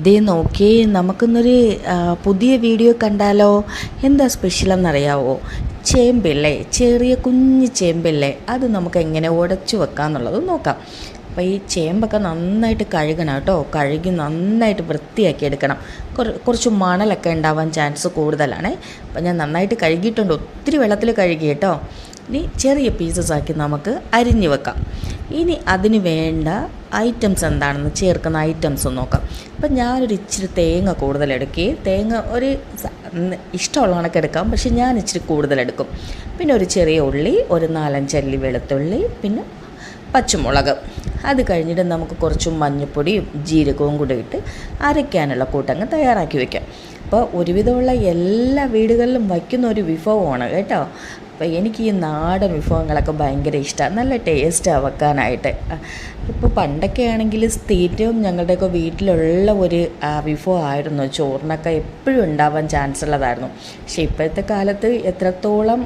ദേ നോക്കി നമുക്കിന്നൊരു പുതിയ വീഡിയോ കണ്ടാലോ. എന്താ സ്പെഷ്യലെന്നറിയാവോ? ചേമ്പില്ലേ, ചെറിയ കുഞ്ഞ് ചേമ്പില്ലേ, അത് നമുക്ക് എങ്ങനെ ഉടച്ചു വെക്കാമെന്നുള്ളത് നോക്കാം. അപ്പോൾ ഈ ചേമ്പൊക്കെ നന്നായിട്ട് കഴുകണം കേട്ടോ. കഴുകി നന്നായിട്ട് വൃത്തിയാക്കി എടുക്കണം. കുറച്ച് മണലൊക്കെ ഉണ്ടാവാൻ ചാൻസ് കൂടുതലാണ്. അപ്പോൾ ഞാൻ നന്നായിട്ട് കഴുകിയിട്ടുണ്ട്, ഒത്തിരി വെള്ളത്തിൽ കഴുകി കേട്ടോ. ഇനി ചെറിയ പീസസ് ആക്കി നമുക്ക് അരിഞ്ഞ് വെക്കാം. ഇനി അതിന് വേണ്ട ഐറ്റംസ് എന്താണെന്ന് ചേർക്കുന്ന ഐറ്റംസ് നോക്കാം. അപ്പം ഞാനൊരു ഇച്ചിരി തേങ്ങ കൂടുതലെടുക്കുകയും തേങ്ങ ഒരു ഇഷ്ടമുള്ള കണക്ക് എടുക്കാം, പക്ഷെ ഞാൻ ഇച്ചിരി കൂടുതലെടുക്കും. പിന്നെ ഒരു ചെറിയ ഉള്ളി, ഒരു 4-5 അല്ലി വെളുത്തുള്ളി, പിന്നെ പച്ചമുളക്. അത് കഴിഞ്ഞിട്ട് നമുക്ക് കുറച്ച് മഞ്ഞൾപ്പൊടിയും ജീരകവും കൂടെ ഇട്ട് അരയ്ക്കാനുള്ള കൂട്ടങ്ങ് തയ്യാറാക്കി വയ്ക്കാം. അപ്പോൾ ഒരുവിധമുള്ള എല്ലാ വീടുകളിലും വയ്ക്കുന്ന ഒരു വിഭവമാണ് കേട്ടോ. അപ്പോൾ എനിക്ക് ഈ നാടൻ വിഭവങ്ങളൊക്കെ ഭയങ്കര ഇഷ്ടമാണ്, നല്ല ടേസ്റ്റാണ് വെക്കാനായിട്ട്. ഇപ്പോൾ പണ്ടൊക്കെ ആണെങ്കിൽ സ്ഥിരവും ഞങ്ങളുടെയൊക്കെ വീട്ടിലുള്ള ഒരു വിഭവമായിരുന്നു. ചോറിനൊക്കെ എപ്പോഴും ഉണ്ടാവാൻ ചാൻസ് ഉള്ളതായിരുന്നു. പക്ഷേ ഇപ്പോഴത്തെ കാലത്ത് എത്രത്തോളം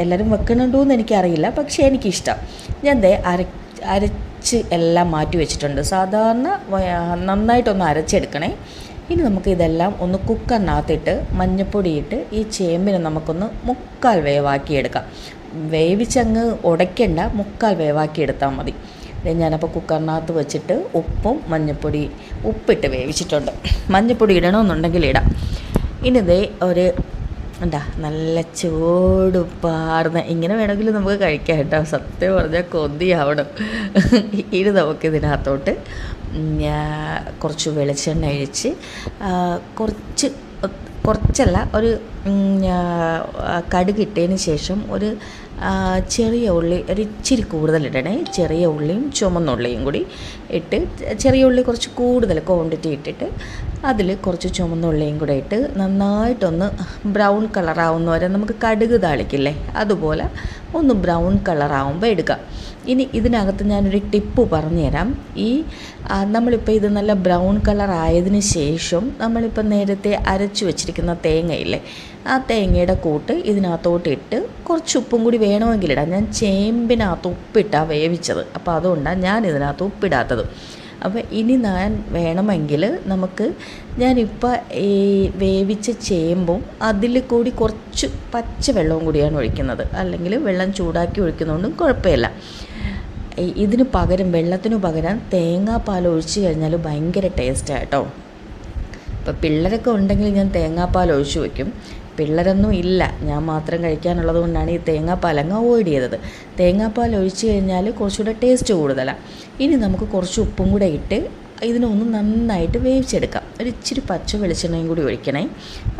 എല്ലാവരും വെക്കണുണ്ടോ എന്ന് എനിക്കറിയില്ല, പക്ഷേ എനിക്കിഷ്ടം. ഞാൻ അരച്ച് എല്ലാം മാറ്റി വെച്ചിട്ടുണ്ട്. സാധാരണ നന്നായിട്ടൊന്ന് അരച്ചെടുക്കണേ. ഇനി നമുക്ക് ഇതെല്ലാം ഒന്ന് കുക്കറിനകത്തിട്ട് മഞ്ഞൾപ്പൊടിയിട്ട് ഈ ചേമ്പിനെ നമുക്കൊന്ന് 3/4 വേവാക്കിയെടുക്കാം. വേവിച്ചങ്ങ് ഉടയ്ക്കേണ്ട, 3/4 വേവാക്കിയെടുത്താൽ മതി. ഞാനപ്പോൾ കുക്കറിനകത്ത് വെച്ചിട്ട് ഉപ്പിട്ട് വേവിച്ചിട്ടുണ്ട്. മഞ്ഞൾപ്പൊടി ഇടണമെന്നുണ്ടെങ്കിൽ ഇടാം. ഇനി ഇതേ ഒരു നല്ല ചൂടുപ്പാർന്ന ഇങ്ങനെ വേണമെങ്കിൽ നമുക്ക് കഴിക്കാം കേട്ടോ. സത്യം പറഞ്ഞാൽ കൊതിയാവണം. ഇനി നമുക്കിതിനകത്തോട്ട് കുറച്ച് വെളിച്ചെണ്ണ ഒഴിച്ച് കുറച്ചല്ല ഒരു കടുകിട്ടതിന് ശേഷം ഒരു ചെറിയ ഉള്ളി ഒരു ഇച്ചിരി കൂടുതലിടണേ. ചെറിയ ഉള്ളിയും ചുമന്നുള്ളിയും കൂടി ഇട്ട്, ചെറിയ ഉള്ളി കുറച്ച് കൂടുതൽ ക്വാണ്ടിറ്റി ഇട്ടിട്ട് അതിൽ കുറച്ച് ചുമന്നുള്ളിയും കൂടെ ഇട്ട് നന്നായിട്ടൊന്ന് ബ്രൗൺ കളറാവുന്ന വരെ നമുക്ക് കടുക് താളിക്കില്ലേ, അതുപോലെ ഒന്ന് ബ്രൗൺ കളറാവുമ്പോൾ എടുക്കാം. ഇനി ഇതിനകത്ത് ഞാനൊരു ടിപ്പ് പറഞ്ഞുതരാം. നമ്മളിപ്പോൾ ഇത് നല്ല ബ്രൗൺ കളർ ആയതിന് ശേഷം നമ്മളിപ്പോൾ നേരത്തെ അരച്ചു വെച്ചിരിക്കുന്ന തേങ്ങയില്ലേ, ആ തേങ്ങയുടെ കൂട്ട് ഇതിനകത്തോട്ട് ഇട്ട് കുറച്ച് ഉപ്പും കൂടി വേണമെങ്കിലിടാം. ഞാൻ ചേമ്പിനകത്ത് ഉപ്പിട്ടാണ് വേവിച്ചത്, അപ്പോൾ അതുകൊണ്ടാണ് ഞാൻ ഇതിനകത്ത് ഉപ്പിടാത്തത്. അപ്പോൾ ഇനി ഞാൻ വേണമെങ്കിൽ ഞാനിപ്പോൾ ഈ വേവിച്ച ചേമ്പും അതിൽ കൂടി കുറച്ച് പച്ച വെള്ളവും കൂടിയാണ് ഒഴിക്കുന്നത്. അല്ലെങ്കിൽ വെള്ളം ചൂടാക്കി ഒഴിക്കുന്നതുകൊണ്ടും കുഴപ്പമില്ല. ഇതിന് പകരം, വെള്ളത്തിനു പകരം തേങ്ങാപ്പാൽ ഒഴിച്ച് കഴിഞ്ഞാൽ ഭയങ്കര ടേസ്റ്റാണ് കേട്ടോ. ഇപ്പോൾ പിള്ളേരൊക്കെ ഉണ്ടെങ്കിൽ ഞാൻ തേങ്ങാപ്പാൽ ഒഴിച്ച് വയ്ക്കും. പിള്ളേരൊന്നും ഇല്ല, ഞാൻ മാത്രം കഴിക്കാനുള്ളത് കൊണ്ടാണ് ഈ തേങ്ങാപ്പാൽ അങ്ങ് അവോയ്ഡ് ചെയ്തത്. തേങ്ങാപ്പാൽ ഒഴിച്ച് കഴിഞ്ഞാൽ കുറച്ചുകൂടെ ടേസ്റ്റ് കൂടുതലാണ്. ഇനി നമുക്ക് കുറച്ച് ഉപ്പും കൂടെ ഇട്ട് ഇതിനൊന്ന് നന്നായിട്ട് വേവിച്ചെടുക്കാം. ഒരു ഇച്ചിരി പച്ച വെളിച്ചെണ്ണയും കൂടി ഒഴിക്കണേ.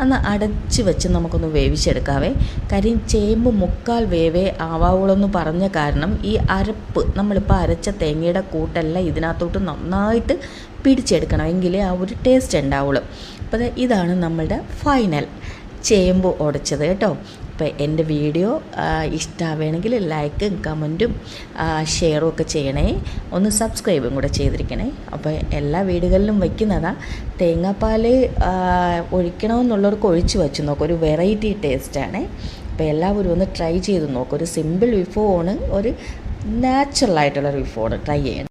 എന്നാൽ അടച്ച് വെച്ച് നമുക്കൊന്ന് വേവിച്ചെടുക്കാവേ. കാര്യം ചേമ്പ് 3/4 വേവേ ആവാവുള്ളെന്ന് പറഞ്ഞ കാരണം ഈ അരപ്പ്, നമ്മളിപ്പോൾ അരച്ച തേങ്ങയുടെ കൂട്ടെല്ലാം ഇതിനകത്തോട്ട് നന്നായിട്ട് പിടിച്ചെടുക്കണം, എങ്കിലേ ആ ഒരു ടേസ്റ്റ് ഉണ്ടാവുള്ളൂ. അപ്പോൾ ഇതാണ് നമ്മളുടെ ഫൈനൽ ചേമ്പ് ഉടച്ചത് കേട്ടോ. അപ്പോൾ എൻ്റെ വീഡിയോ ഇഷ്ടമാവുകയാണെങ്കിൽ ലൈക്കും കമൻറ്റും ഷെയറും ഒക്കെ ചെയ്യണേ. ഒന്ന് സബ്സ്ക്രൈബും കൂടെ ചെയ്തിരിക്കണേ. അപ്പോൾ എല്ലാ വീടുകളിലും വയ്ക്കുന്നതാണ്. തേങ്ങാപ്പാൽ ഒഴിക്കണമെന്നുള്ളവർക്ക് ഒഴിച്ച് വെച്ച് നോക്കും, ഒരു വെറൈറ്റി ടേസ്റ്റാണ്. അപ്പോൾ എല്ലാവരും ഒന്ന് ട്രൈ ചെയ്ത് നോക്കും. ഒരു സിമ്പിൾ വിഭവമാണ്, ഒരു നാച്ചുറലായിട്ടുള്ളൊരു വിഭവമാണ്. ട്രൈ ചെയ്യണം.